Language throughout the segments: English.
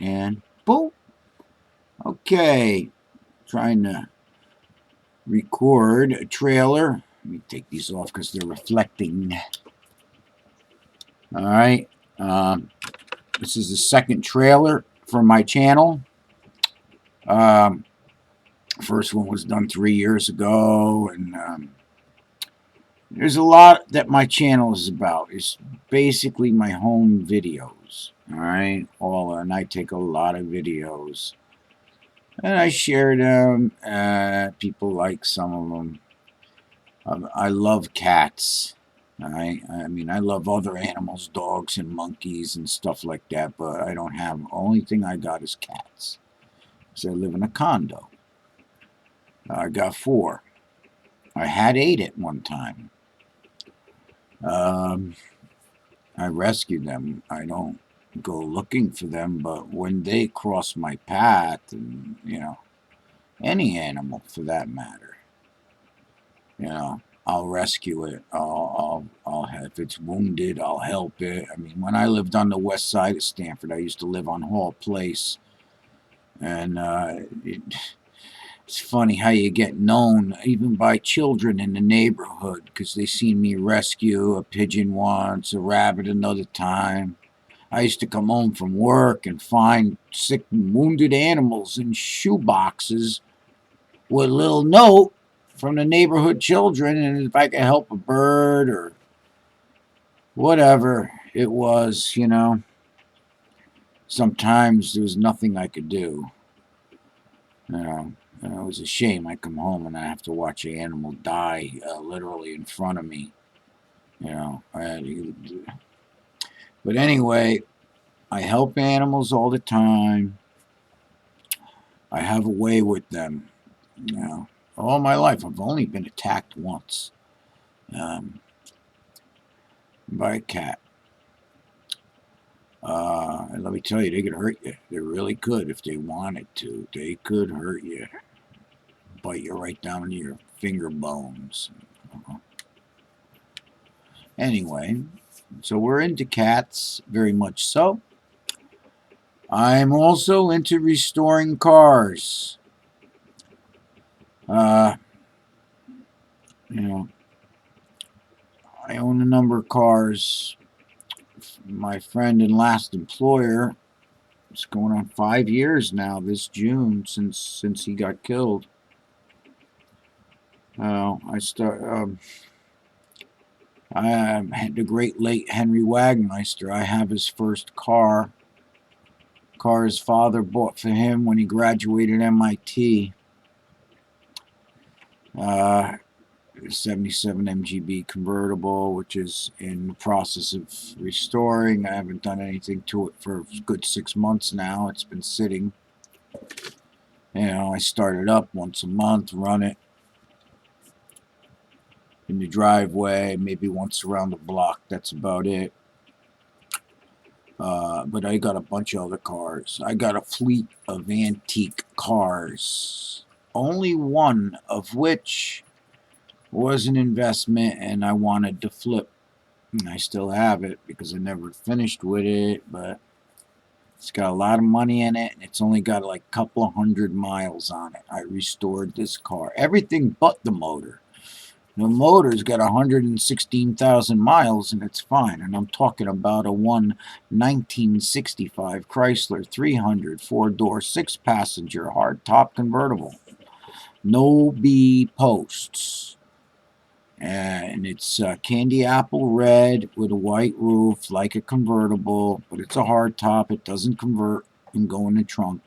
And boom. Okay. Trying to record a trailer. Let me take these off because they're reflecting. All right. This is the second trailer for my channel. Um, first one was done 3 years ago, and there's a lot that my channel is about. It's basically my home videos. All right, and I take a lot of videos, and I share them. People like some of them. I love cats. All right, I mean, I love other animals, dogs and monkeys and stuff like that. But I don't have. Only thing I got is cats. So I live in a condo. I got 4. I had 8 at one time. Um, I rescue them. I don't go looking for them, but when they cross my path, and any animal for that matter, I'll rescue it. If it's wounded, I'll help it. I mean, when I lived on the west side of Stanford, I used to live on Hall Place, and it's funny how you get known even by children in the neighborhood because they seen me rescue a pigeon once, a rabbit another time. I used to come home from work and find sick and wounded animals in shoe boxes with a little note from the neighborhood children, and if I could help a bird or whatever it was, sometimes there was nothing I could do. It was a shame. I come home and I have to watch an animal die literally in front of me. But anyway, I help animals all the time. I have a way with them. All my life I've only been attacked once by a cat. And let me tell you, they could hurt you. They really could if they wanted to. They could hurt you, bite you right down into your finger bones. Anyway, so we're into cats, very much so. I'm also into restoring cars. I own a number of cars. My friend and last employer, it's going on 5 years now this June since he got killed. I had the great late Henry Wagmeister. I have his first car his father bought for him when he graduated MIT. 77 MGB convertible, which is in the process of restoring. I haven't done anything to it for a good 6 months now. It's been sitting. I start it up once a month, run it in the driveway, maybe once around the block. That's about it. But I got a bunch of other cars. I got a fleet of antique cars, only one of which was an investment and I wanted to flip. And I still have it because I never finished with it, but it's got a lot of money in it and it's only got like a couple of 100 miles on it. I restored this car. Everything but the motor. The motor's got 116,000 miles and it's fine. And I'm talking about a 1965 Chrysler 300 4-door 6-passenger hardtop convertible. No B posts. And it's candy apple red with a white roof like a convertible, but it's a hardtop. It doesn't convert and go in the trunk.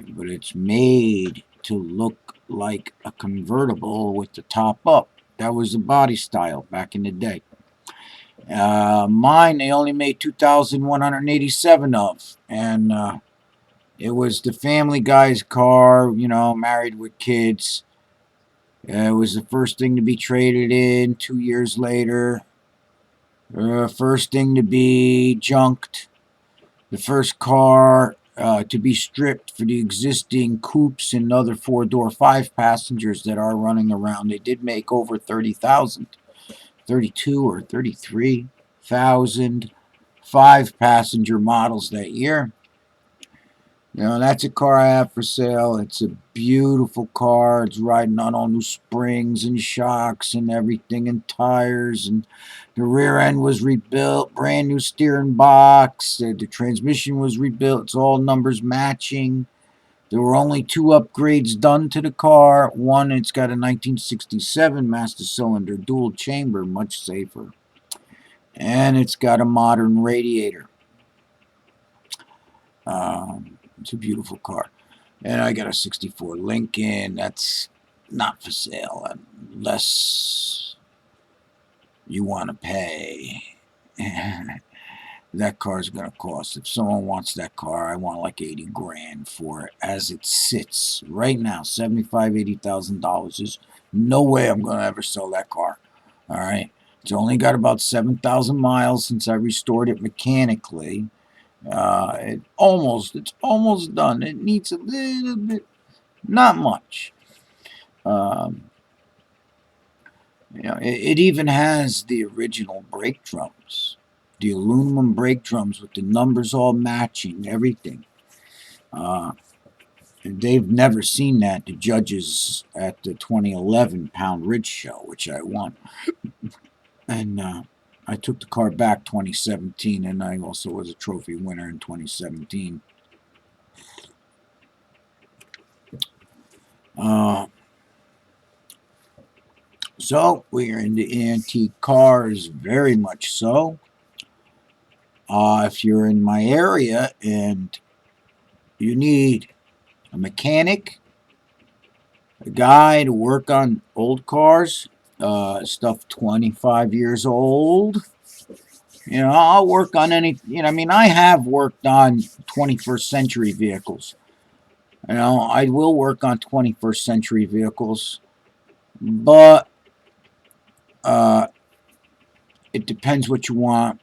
But it's made to look like a convertible with the top up. That was the body style back in the day. Mine, they only made 2,187 of, and it was the family guy's car, married with kids. It was the first thing to be traded in 2 years later. First thing to be junked. The first car to be stripped for the existing coupes and other 4-door 5-passengers that are running around. They did make over 30,000, 32 or 33,000 5-passenger models that year. That's a car I have for sale. It's a beautiful car. It's riding on all new springs and shocks and everything and tires. And the rear end was rebuilt, brand new steering box. The transmission was rebuilt. It's all numbers matching. There were only 2 upgrades done to the car. One, it's got a 1967 master cylinder dual chamber, much safer. And it's got a modern radiator. It's a beautiful car. And I got a 64 Lincoln. That's not for sale unless you want to pay. That car's going to cost. If someone wants that car, I want like 80 grand for it as it sits right now. $80,000. There's no way I'm going to ever sell that car. All right. It's only got about 7,000 miles since I restored it mechanically. It's almost done. It needs a little bit, not much. It even has the original brake drums, the aluminum brake drums with the numbers all matching, everything. They've never seen that, the judges at the 2011 Pound Ridge show, which I won. And I took the car back 2017, and I also was a trophy winner in 2017. So we are into antique cars, very much so. If you're in my area and you need a mechanic, a guy to work on old cars, stuff 25 years old, I'll work on any, I have worked on 21st century vehicles. I will work on 21st century vehicles, but it depends what you want.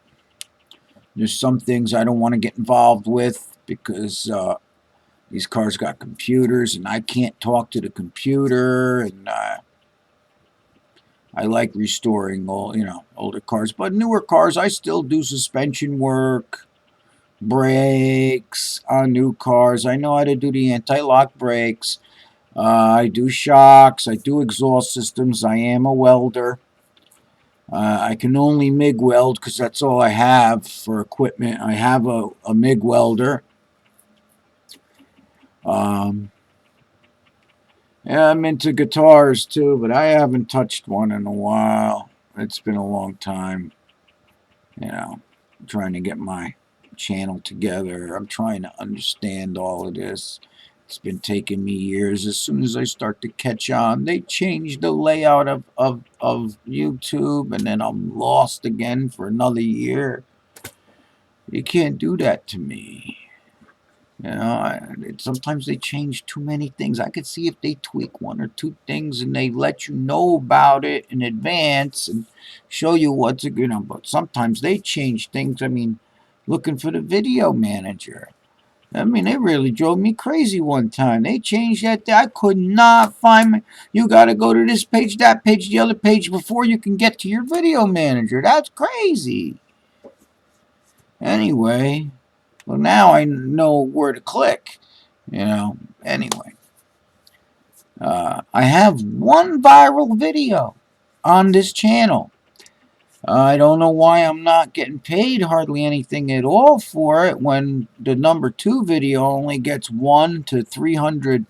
There's some things I don't want to get involved with because these cars got computers and I can't talk to the computer, and I like restoring older cars. But newer cars, I still do suspension work, brakes on new cars. I know how to do the anti-lock brakes. I do shocks. I do exhaust systems. I am a welder. I can only MIG weld because that's all I have for equipment. I have a MIG welder. Yeah, I'm into guitars too, but I haven't touched one in a while. It's been a long time. I'm trying to get my channel together. I'm trying to understand all of this. It's been taking me years. As soon as I start to catch on, they change the layout of YouTube, and then I'm lost again for another year. You can't do that to me. Sometimes they change too many things. I could see if they tweak 1 or 2 things and they let you know about it in advance and show you what's but sometimes they change things. Looking for the video manager. It really drove me crazy one time. They changed that. I could not find. You got to go to this page, that page, the other page before you can get to your video manager. That's crazy. Anyway. Well, now I know where to click, Anyway, I have 1 viral video on this channel. I don't know why I'm not getting paid hardly anything at all for it when the number 2 video only gets 1 to 300,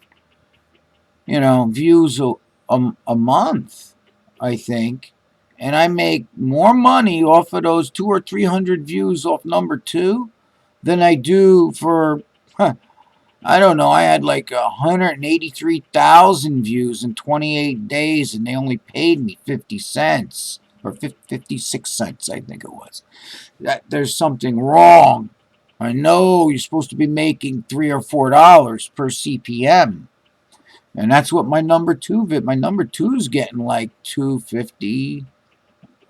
views a month, I think. And I make more money off of those 200 or 300 views off number 2 than I do for, I don't know, I had like 183,000 views in 28 days, and they only paid me 50 cents, or 56 cents, I think it was. There's something wrong. I know you're supposed to be making $3 or $4 per CPM. And that's what my number 2 my number 2 is getting like $2.50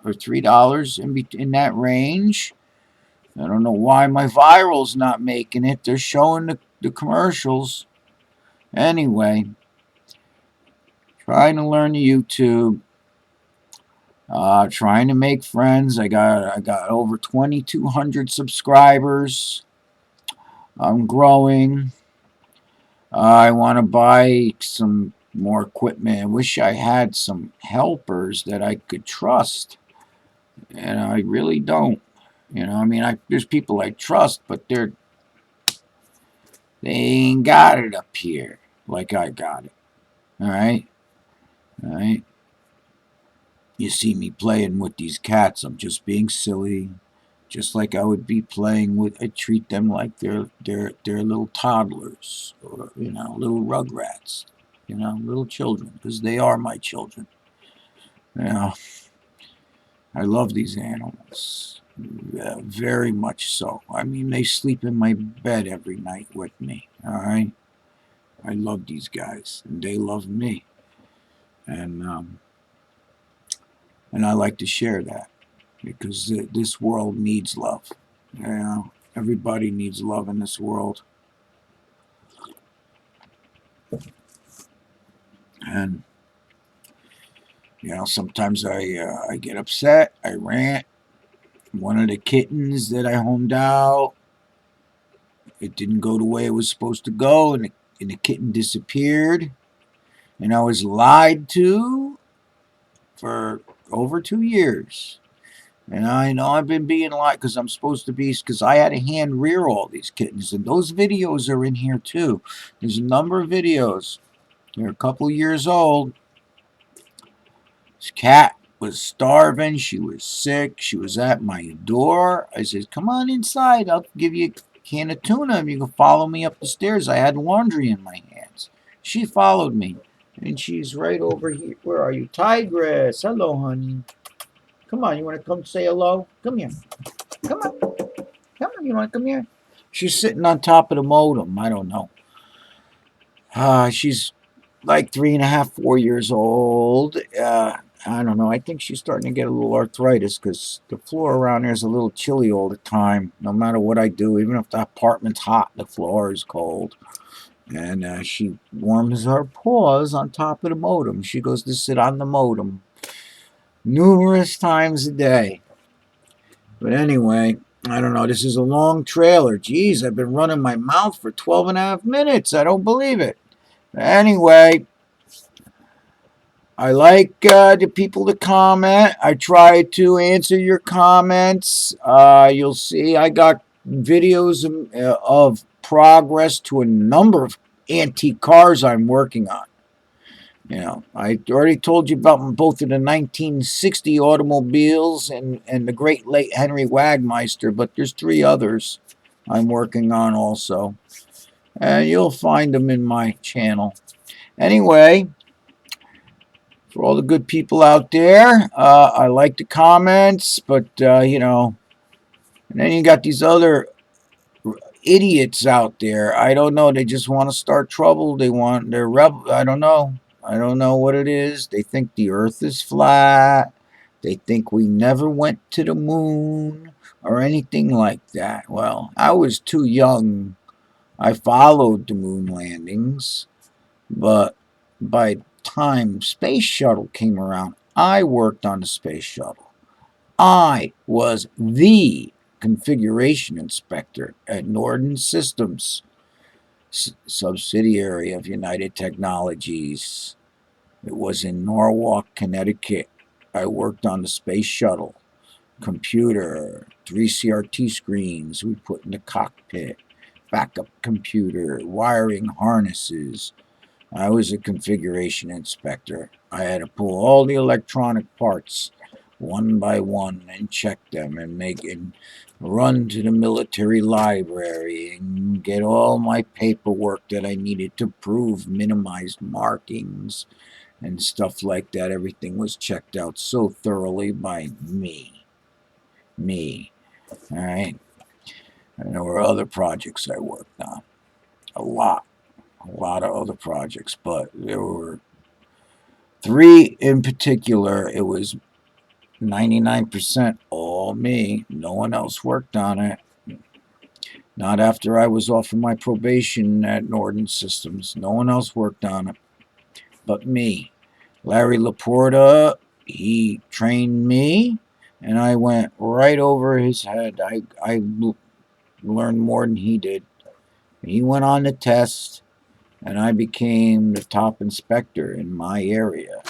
or $3 in that range. I don't know why my viral's not making it. They're showing the commercials. Anyway, trying to learn YouTube. Trying to make friends. I got over 2,200 subscribers. I'm growing. I want to buy some more equipment. I wish I had some helpers that I could trust, and I really don't. I mean, there's people I trust, but they ain't got it up here like I got it. All right, all right. You see me playing with these cats. I'm just being silly, just like I would be playing with. I treat them like they're little toddlers, or little rugrats. Little children, because they are my children. You know, I love these animals, very much so. I mean, they sleep in my bed every night with me. All right, I love these guys, and they love me, and I like to share that because this world needs love. Everybody needs love in this world, and sometimes I get upset, I rant. One of the kittens that I homed out, it didn't go the way it was supposed to go, and the kitten disappeared, and I was lied to for over 2 years. And I know I've been being lied because I'm supposed to be, because I had to hand rear all these kittens, and those videos are in here too. There's a number of videos. They're a couple years old. This cat was starving. She was sick. She was at my door. I said, "Come on inside. I'll give you a can of tuna if you can follow me up the stairs." I had laundry in my hands. She followed me, and she's right over here. Where are you? Tigress. Hello, honey. Come on. You want to come say hello? Come here. Come on. Come on. You want to come here? She's sitting on top of the modem. I don't know. She's like 3.5, 4 years old. I don't know. I think she's starting to get a little arthritis because the floor around here is a little chilly all the time. No matter what I do, even if the apartment's hot, the floor is cold. And she warms her paws on top of the modem. She goes to sit on the modem numerous times a day. But anyway, I don't know. This is a long trailer. Geez, I've been running my mouth for 12.5 minutes. I don't believe it. Anyway, I like the people to comment. I try to answer your comments. You'll see I got videos of progress to a number of antique cars I'm working on. I already told you about both of the 1960 automobiles and the great late Henry Wagmeister, but there's 3 others I'm working on also. And you'll find them in my channel. Anyway, for all the good people out there, I like the comments, but and then you got these other idiots out there. I don't know. They just want to start trouble. They're rebel. I don't know. I don't know what it is. They think the Earth is flat. They think we never went to the moon or anything like that. Well, I was too young. I followed the moon landings, but by the time space shuttle came around, I worked on the space shuttle. I was the configuration inspector at Norton Systems, subsidiary of United Technologies. It was in Norwalk, Connecticut. I worked on the space shuttle, computer, 3 CRT screens we put in the cockpit, backup computer, wiring harnesses. I was a configuration inspector. I had to pull all the electronic parts one by one and check them and run to the military library and get all my paperwork that I needed to prove minimized markings and stuff like that. Everything was checked out so thoroughly by me. All right. And there were other projects I worked on. A lot of other projects, but there were 3 in particular. It was 99% all me. No one else worked on it. Not after I was off of my probation at Norton Systems. No one else worked on it but me. Larry Laporta, he trained me, and I went right over his head. I learned more than he did. He went on the test. and I became the top inspector in my area.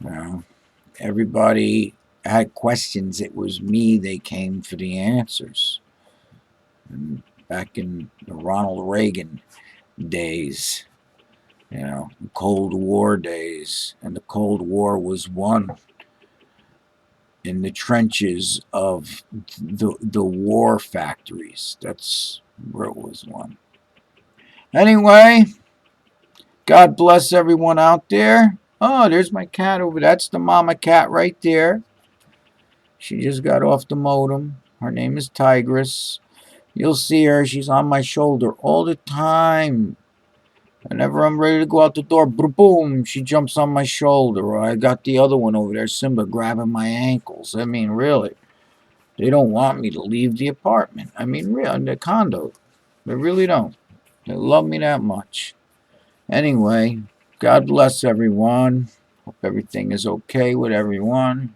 You know, everybody had questions. It was me they came for the answers. And back in the Ronald Reagan days, you know, Cold War days, and the Cold War was won in the trenches of the war factories. That's where it was won. Anyway, God bless everyone out there. Oh, there's my cat over. That's the mama cat right there. She just got off the modem. Her name is Tigress. You'll see her. She's on my shoulder all the time. Whenever I'm ready to go out the door, boom, she jumps on my shoulder. Or I got the other one over there, Simba, grabbing my ankles. I mean, really. They don't want me to leave the apartment. I mean, really, the condo. They really don't. They love me that much. Anyway, God bless everyone. Hope everything is okay with everyone.